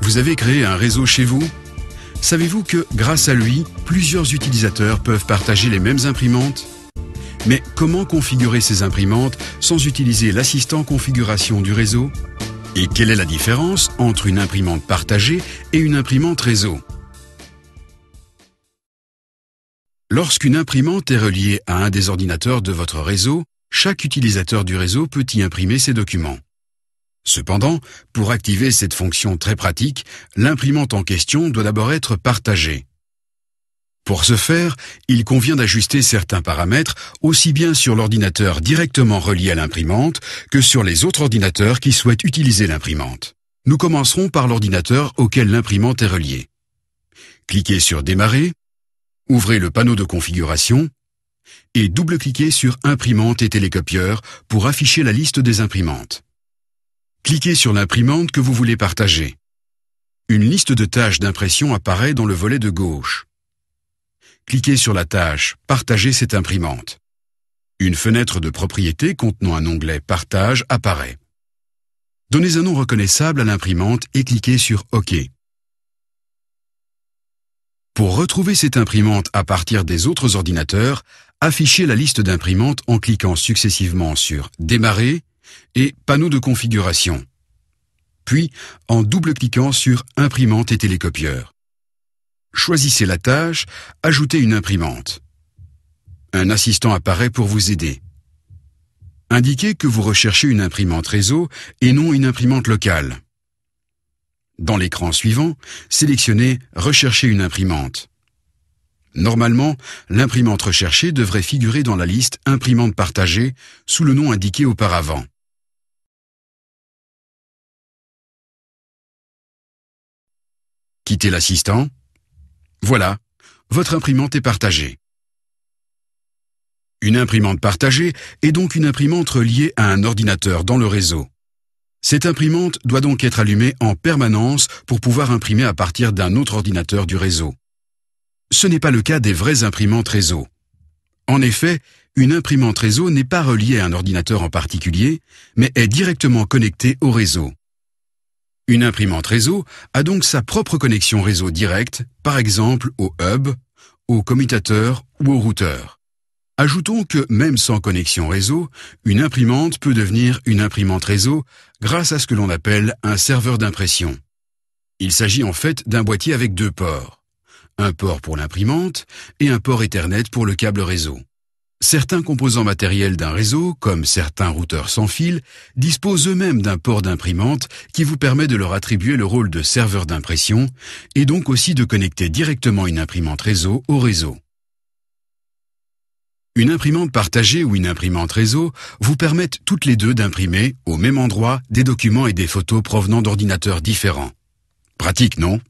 Vous avez créé un réseau chez vous? Savez-vous que, grâce à lui, plusieurs utilisateurs peuvent partager les mêmes imprimantes? Mais comment configurer ces imprimantes sans utiliser l'assistant configuration du réseau? Et quelle est la différence entre une imprimante partagée et une imprimante réseau? Lorsqu'une imprimante est reliée à un des ordinateurs de votre réseau, chaque utilisateur du réseau peut y imprimer ses documents. Cependant, pour activer cette fonction très pratique, l'imprimante en question doit d'abord être partagée. Pour ce faire, il convient d'ajuster certains paramètres aussi bien sur l'ordinateur directement relié à l'imprimante que sur les autres ordinateurs qui souhaitent utiliser l'imprimante. Nous commencerons par l'ordinateur auquel l'imprimante est reliée. Cliquez sur Démarrer, ouvrez le panneau de configuration et double-cliquez sur Imprimante et télécopieur pour afficher la liste des imprimantes. Cliquez sur l'imprimante que vous voulez partager. Une liste de tâches d'impression apparaît dans le volet de gauche. Cliquez sur la tâche « Partager cette imprimante ». Une fenêtre de propriété contenant un onglet « Partage » apparaît. Donnez un nom reconnaissable à l'imprimante et cliquez sur « OK ». Pour retrouver cette imprimante à partir des autres ordinateurs, affichez la liste d'imprimantes en cliquant successivement sur « Démarrer » et « Panneau de configuration », puis en double-cliquant sur « Imprimante et télécopieur ». Choisissez la tâche « Ajouter une imprimante ». Un assistant apparaît pour vous aider. Indiquez que vous recherchez une imprimante réseau et non une imprimante locale. Dans l'écran suivant, sélectionnez « Rechercher une imprimante ». Normalement, l'imprimante recherchée devrait figurer dans la liste « Imprimante partagée » sous le nom indiqué auparavant. Quittez l'assistant. Voilà, votre imprimante est partagée. Une imprimante partagée est donc une imprimante reliée à un ordinateur dans le réseau. Cette imprimante doit donc être allumée en permanence pour pouvoir imprimer à partir d'un autre ordinateur du réseau. Ce n'est pas le cas des vraies imprimantes réseau. En effet, une imprimante réseau n'est pas reliée à un ordinateur en particulier, mais est directement connectée au réseau. Une imprimante réseau a donc sa propre connexion réseau directe, par exemple au hub, au commutateur ou au routeur. Ajoutons que, même sans connexion réseau, une imprimante peut devenir une imprimante réseau grâce à ce que l'on appelle un serveur d'impression. Il s'agit en fait d'un boîtier avec deux ports. Un port pour l'imprimante et un port Ethernet pour le câble réseau. Certains composants matériels d'un réseau, comme certains routeurs sans fil, disposent eux-mêmes d'un port d'imprimante qui vous permet de leur attribuer le rôle de serveur d'impression et donc aussi de connecter directement une imprimante réseau au réseau. Une imprimante partagée ou une imprimante réseau vous permettent toutes les deux d'imprimer, au même endroit, des documents et des photos provenant d'ordinateurs différents. Pratique, non ?